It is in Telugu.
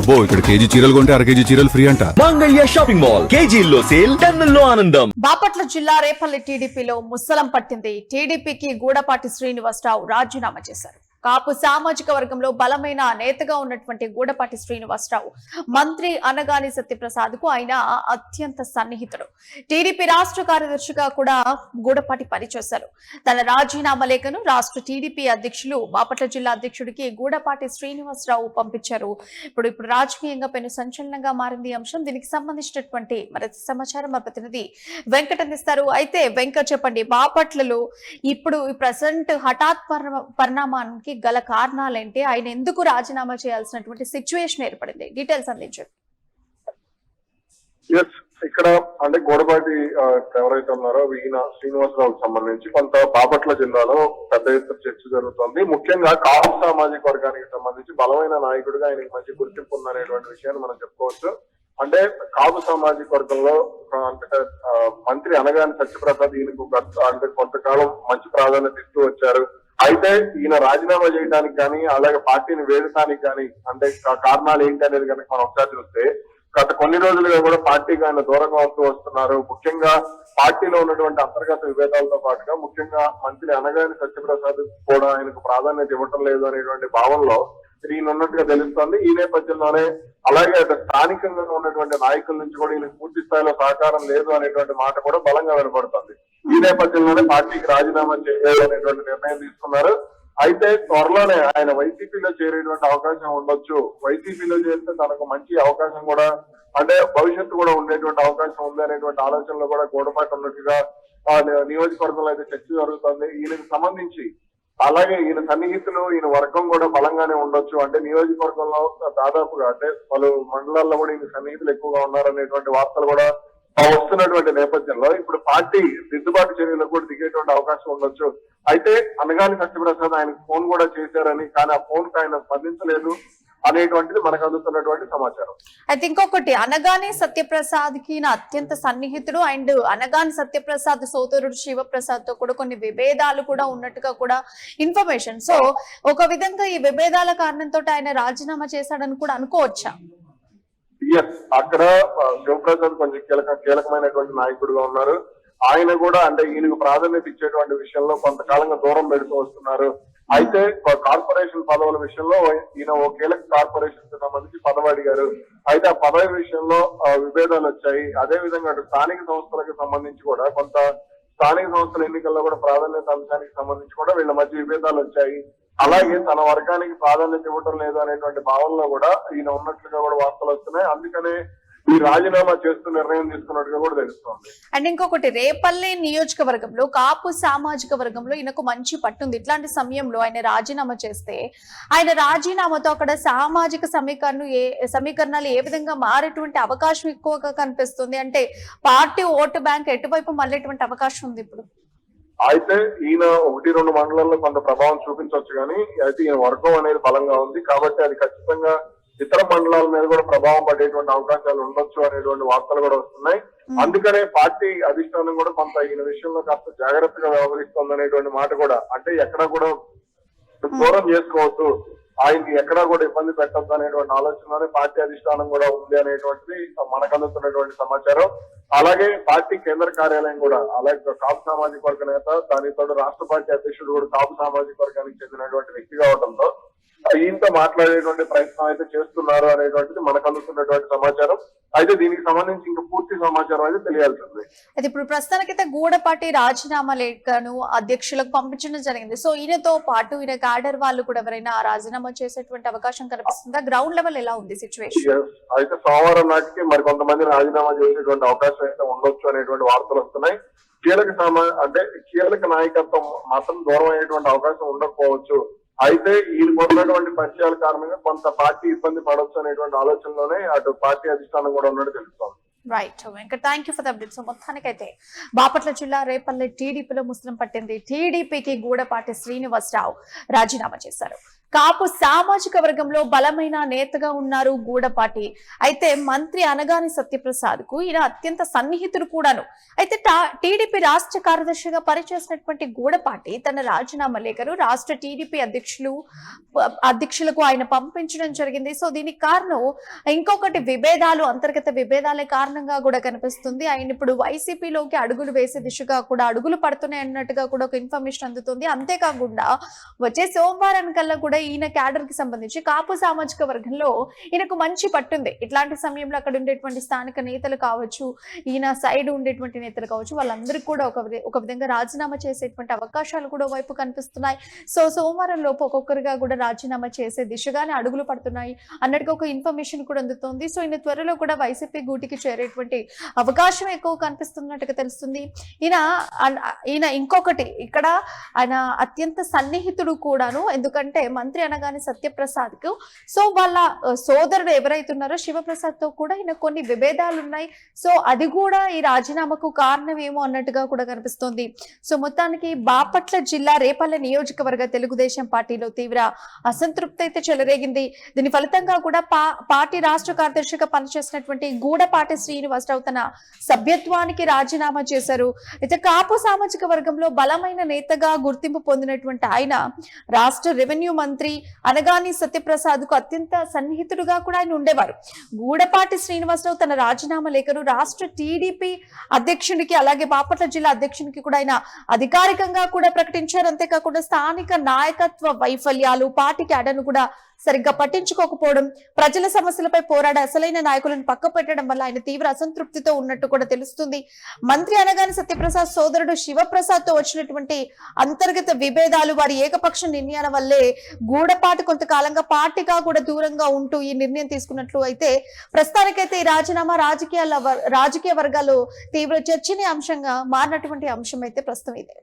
అబ్బో ఇక్కడ కేజీ చీరలు కొంటే అర కేజీ చీరలు ఫ్రీ అంట. మంగళ్య షాపింగ్ మాల్ కేజీల్లో సేల్, టన్నుల్లో ఆనందం. బాపట్ల జిల్లా రేపల్లి టీడీపీలో ముస్సలం పట్టింది. టీడీపీకి గూడపాటి శ్రీనివాసరావు రాజీనామా చేశారు. కాపు సామాజిక వర్గంలో బలమైన నేతగా ఉన్నటువంటి గూడపాటి శ్రీనివాసరావు మంత్రి అనగాని సత్యప్రసాద్ కు ఆయన అత్యంత సన్నిహితుడు. టీడీపీ రాష్ట్ర కార్యదర్శిగా కూడా గూడపాటి పనిచేశారు. తన రాజీనామా లేఖను రాష్ట్ర టీడీపీ అధ్యక్షులు బాపట్ల జిల్లా అధ్యక్షుడికి గూడపాటి శ్రీనివాసరావు పంపించారు. ఇప్పుడు రాజకీయంగా పెను సంచలనంగా మారింది అంశం. దీనికి సంబంధించినటువంటి మరింత సమాచారం మా ప్రతినిధి వెంకట్ అందిస్తారు. అయితే వెంకట్ చెప్పండి, బాపట్లలో ఇప్పుడు ప్రజెంట్ హఠాత్ పరిణామానికి గల కారణాలేంటి? ఆయన ఎందుకు రాజీనామా చేయాల్సినటువంటి సిచ్యువేషన్ ఏర్పడింది? డీటెయిల్స్ అందించండి. ఇక్కడ అంటే గూడపాటి ఎవరైతే ఉన్నారో ఈయన శ్రీనివాసరావుకి సంబంధించి కొంత బాపట్ల జిల్లాలో పెద్ద ఎత్తున చర్చ జరుగుతుంది. ముఖ్యంగా కాపు సామాజిక వర్గానికి సంబంధించి బలమైన నాయకుడిగా ఆయనకి మంచి గుర్తింపు ఉందనేటువంటి విషయాన్ని మనం చెప్పుకోవచ్చు. అంటే కాపు సామాజిక వర్గంలో అంటే మంత్రి అనగాని సత్యప్రసాద్ ఈయనకు అంటే కొంతకాలం మంచి ప్రాధాన్యత ఇస్తూ వచ్చారు. అయితే ఈయన రాజీనామా చేయడానికి కానీ అలాగే పార్టీని వేడటానికి కానీ అంటే కారణాలు ఏంటి అనేది కనుక మనం ఒకసారి చూస్తే గత కొన్ని రోజులుగా కూడా పార్టీకి ఆయన దూరంగా వస్తున్నారు. ముఖ్యంగా పార్టీలో ఉన్నటువంటి అంతర్గత విభేదాలతో పాటుగా ముఖ్యంగా మంత్రి అనగాని సత్యప్రసాద్ కూడా ఆయనకు ప్రాధాన్యత ఇవ్వటం లేదు అనేటువంటి భావనలో ఈయన ఉన్నట్టుగా తెలుస్తోంది. ఈ నేపథ్యంలోనే అలాగే స్థానికంగా ఉన్నటువంటి నాయకుల నుంచి కూడా ఈయనకు పూర్తి స్థాయిలో సహకారం లేదు అనేటువంటి మాట కూడా బలంగా వినపడుతుంది. ఈ నేపథ్యంలోనే పార్టీకి రాజీనామా చేయాలనేటువంటి నిర్ణయం తీసుకున్నారు. అయితే త్వరలోనే ఆయన వైసీపీలో చేరేటువంటి అవకాశం ఉండొచ్చు. వైసీపీలో చేస్తే తనకు మంచి అవకాశం కూడా అంటే భవిష్యత్తు కూడా ఉండేటువంటి అవకాశం ఉంది అనేటువంటి ఆలోచనలో కూడా గూడపాటి ఉన్నట్టుగా నియోజకవర్గంలో అయితే చర్చ జరుగుతుంది. ఈయనకు సంబంధించి అలాగే ఈయన సన్నిహితులు ఈయన వర్గం కూడా బలంగానే ఉండొచ్చు. అంటే నియోజకవర్గంలో దాదాపుగా అంటే పలు మండలాల్లో కూడా ఈయన సన్నిహితులు ఎక్కువగా ఉన్నారనేటువంటి వార్తలు కూడా వస్తున్నటువంటి నేపథ్యంలో ఇప్పుడు పార్టీ దిద్దుబాటు చర్యలకు కూడా దిగేటువంటి అవకాశం ఉండొచ్చు. అయితే అనగాని సత్యప్రసాద్ ఆయనకు ఫోన్ కూడా చేశారని, కానీ ఆ ఫోన్ కు ఆయన స్పందించలేదు అనేటువంటిది మనకు అందుతున్నటువంటి సమాచారం. అయితే ఇంకొకటి, అనగాని సత్యప్రసాద్ కి నా అత్యంత సన్నిహితుడు అండ్ అనగాని సత్యప్రసాద్ సోదరుడు శివప్రసాద్ తో కూడా కొన్ని విభేదాలు కూడా ఉన్నట్టుగా కూడా ఇన్ఫర్మేషన్. సో ఒక విధంగా ఈ విభేదాల కారణంతో ఆయన రాజీనామా చేశాడని కూడా అనుకోవచ్చా? అక్కడ శివప్రసాద్ కొంచెం కీలకమైనటువంటి నాయకుడుగా ఉన్నారు. ఆయన కూడా అంటే ఈయనకు ప్రాధాన్యత ఇచ్చేటువంటి విషయంలో కొంతకాలంగా దూరం పెడుతూ వస్తున్నారు. అయితే కార్పొరేషన్ పదవుల విషయంలో ఈయన ఓ కీలక కార్పొరేషన్ కి సంబంధించి పదవి అడిగారు. అయితే ఆ పదవి విషయంలో విభేదాలు వచ్చాయి. అదే విధంగా అటు స్థానిక సంస్థలకు సంబంధించి కూడా కొంత స్థానిక సంస్థల ఎన్నికల్లో కూడా ప్రాధాన్యత అంశానికి సంబంధించి కూడా వీళ్ళ మధ్య విభేదాలు వచ్చాయి. అలాగే తన వర్గానికి ప్రాధాన్యత ఇవ్వటం లేదు అనేటువంటి భావనలో కూడా ఈయన ఉన్నట్లుగా కూడా వార్తలు వస్తున్నాయి. అందుకనే ఈ రాజీనామా చేస్తూ నిర్ణయం తీసుకున్నట్టుగా కూడా తెలుస్తోంది. అండ్ ఇంకొకటి, రేపల్లి నియోజకవర్గంలో కాపు సామాజిక వర్గంలో ఈయనకు మంచి పట్టుంది. ఇట్లాంటి సమయంలో ఆయన రాజీనామా చేస్తే ఆయన రాజీనామాతో అక్కడ సామాజిక సమీకరణాలు ఏ విధంగా మారేటువంటి అవకాశం ఎక్కువగా కనిపిస్తుంది? అంటే పార్టీ ఓటు బ్యాంక్ ఎటువైపు మళ్ళేటువంటి అవకాశం ఉంది ఇప్పుడు? అయితే ఈయన 1-2 మండలాల్లో కొంత ప్రభావం చూపించవచ్చు, కానీ అయితే ఈయన వర్గం అనేది బలంగా ఉంది కాబట్టి అది ఖచ్చితంగా ఇతర మండలాల మీద కూడా ప్రభావం పడేటువంటి అవకాశాలు ఉండొచ్చు అనేటువంటి వార్తలు కూడా వస్తున్నాయి. అందుకనే పార్టీ అధిష్టానం కూడా కొంత ఈయన విషయంలో కాస్త జాగ్రత్తగా వ్యవహరిస్తుంది అనేటువంటి మాట కూడా, అంటే ఎక్కడా కూడా దూరం చేసుకోవద్దు, ఆయనకి ఎక్కడా కూడా ఇబ్బంది పెట్టద్దు అనేటువంటి ఆలోచనలోనే పార్టీ అధిష్టానం కూడా ఉంది అనేటువంటిది మనకు అందుతున్నటువంటి సమాచారం. అలాగే పార్టీ కేంద్ర కార్యాలయం కూడా అలాగే కాపు సామాజిక వర్గ నేత, దానితో రాష్ట్ర పార్టీ అధ్యక్షుడు కూడా కాపు సామాజిక వర్గానికి చెందినటువంటి వ్యక్తి కావడంతో ఈయనతో మాట్లాడేటువంటి ప్రయత్నం అయితే చేస్తున్నారు అనేటువంటిది మనకు అందుతున్నటువంటి సమాచారం. అయితే దీనికి సంబంధించి ఇంకా పూర్తి సమాచారం అయితే తెలియాల్సింది. అయితే ఇప్పుడు ప్రస్తుతానికైతే గూడపాటి రాజీనామా లేఖను అధ్యక్షులకు పంపించడం జరిగింది. సో ఈయనతో పాటు ఈయన క్యాడర్ వాళ్ళు కూడా ఎవరైనా రాజీనామా చేసేటువంటి అవకాశం కనిపిస్తుందా? గ్రౌండ్ లెవెల్ ఎలా ఉంది సిచ్యువేషన్? అయితే సోమవారం నాటికి మరి కొంతమంది రాజీనామా చేసేటువంటి అవకాశం అయితే ఉండొచ్చు అనేటువంటి వార్తలు వస్తున్నాయి. కీలక నాయకత్వం మాత్రం దూరం అయ్యేటువంటి అవకాశం ఉండకపోవచ్చు. అయితే ఈయనకు ఉన్నటువంటి పరిచయాల కారణంగా కొంత పార్టీ ఇబ్బంది పడవచ్చు అనేటువంటి ఆలోచనలోనే అటు పార్టీ అధిష్టానం కూడా ఉన్నట్టు తెలుస్తోంది. Right Venkat, thank you for the update. So మొత్తానికైతే బాపట్ల జిల్లా రేపల్లి టీడీపీలో ముస్లిం పట్టింది. టీడీపీకి గూడపాటి శ్రీనివాసరావు రాజీనామా చేశారు. కాపు సామాజిక వర్గంలో బలమైన నేతగా ఉన్నారు గూడపాటి. అయితే మంత్రి అనగాని సత్యప్రసాద్ కు ఈయన అత్యంత సన్నిహితుడు కూడాను. అయితే టీడీపీ రాష్ట్ర కార్యదర్శిగా పనిచేసినటువంటి గూడపాటి తన రాజీనామా లేఖను రాష్ట్ర టీడీపీ అధ్యక్షులకు ఆయన పంపించడం జరిగింది. సో దీనికి కారణం ఇంకొకటి అంతర్గత విభేదాలే కారణంగా కూడా కనిపిస్తుంది. ఆయన ఇప్పుడు వైసీపీలోకి అడుగులు వేసే దిశగా కూడా అడుగులు పడుతున్నాయి అన్నట్టుగా కూడా ఒక ఇన్ఫర్మేషన్ అందుతుంది. అంతేకాకుండా వచ్చే సోమవారం కల్లా కూడా ఈయన క్యాడర్ కి సంబంధించి కాపు సామాజిక వర్గంలో ఈయనకు మంచి పట్టుంది. ఇట్లాంటి సమయంలో అక్కడ ఉండేటువంటి స్థానిక నేతలు కావచ్చు, ఈయన సైడ్ ఉండేటువంటి నేతలు కావచ్చు, వాళ్ళందరికీ కూడా ఒక విధంగా రాజీనామా చేసేటువంటి అవకాశాలు కూడా వైపు కనిపిస్తున్నాయి. సో సోమవారం లోపు ఒక్కొక్కరిగా కూడా రాజీనామా చేసే దిశగానే అడుగులు పడుతున్నాయి అన్నట్టుగా ఒక ఇన్ఫర్మేషన్ కూడా అందుతోంది. సో ఈయన త్వరలో కూడా వైసీపీ గూటికి చేరేటువంటి అవకాశం ఎక్కువ కనిపిస్తున్నట్టుగా తెలుస్తుంది. ఈయన ఇంకొకటి ఇక్కడ ఆయన అత్యంత సన్నిహితుడు కూడాను. ఎందుకంటే మంత్రి అనగానే సత్యప్రసాద్ కు సో వాళ్ళ సోదరుడు ఎవరైతే ఉన్నారో శివప్రసాద్ తో కూడా ఈయన కొన్ని విభేదాలు ఉన్నాయి. సో అది కూడా ఈ రాజీనామాకు కారణమేమో అన్నట్టుగా కూడా కనిపిస్తోంది. సో మొత్తానికి బాపట్ల జిల్లా రేపల్లె నియోజకవర్గ తెలుగుదేశం పార్టీలో తీవ్ర అసంతృప్తి అయితే చెలరేగింది. దీని ఫలితంగా కూడా పార్టీ రాష్ట్ర కార్యదర్శిగా పనిచేసినటువంటి గూడపాటి శ్రీనివాసరావు తన సభ్యత్వానికి రాజీనామా చేశారు. అయితే కాపు సామాజిక వర్గంలో బలమైన నేతగా గుర్తింపు పొందినటువంటి ఆయన రాష్ట్ర రెవెన్యూ మంత్రి అనగాని సత్యప్రసాద్ కు అత్యంత సన్నిహితుడుగా కూడా ఆయన ఉండేవారు. గూడపాటి శ్రీనివాసరావు తన రాజీనామా లేఖను రాష్ట్ర టీడీపీ అధ్యక్షునికి అలాగే బాపట్ల జిల్లా అధ్యక్షునికి కూడా ఆయన అధికారికంగా కూడా ప్రకటించారు. అంతేకాకుండా స్థానిక నాయకత్వ వైఫల్యాలు, పార్టీకి అడను కూడా సరిగ్గా పట్టించుకోకపోవడం, ప్రజల సమస్యలపై పోరాడే అసలైన నాయకులను పక్క పెట్టడం వల్ల ఆయన తీవ్ర అసంతృప్తితో ఉన్నట్టు కూడా తెలుస్తుంది. మంత్రి అనగాని సత్యప్రసాద్ సోదరుడు శివప్రసాద్ తో వచ్చినటువంటి అంతర్గత విభేదాలు, వారి ఏకపక్ష నిర్ణయాల వల్లే గూడపాటి కొంతకాలంగా పార్టీగా కూడా దూరంగా ఉంటూ ఈ నిర్ణయం తీసుకున్నట్లు అయితే ప్రస్తుతానికైతే ఈ రాజీనామా రాజకీయ వర్గాల్లో తీవ్ర చర్చనీయాంశంగా మారినటువంటి అంశం అయితే ప్రస్తుతం ఇదే.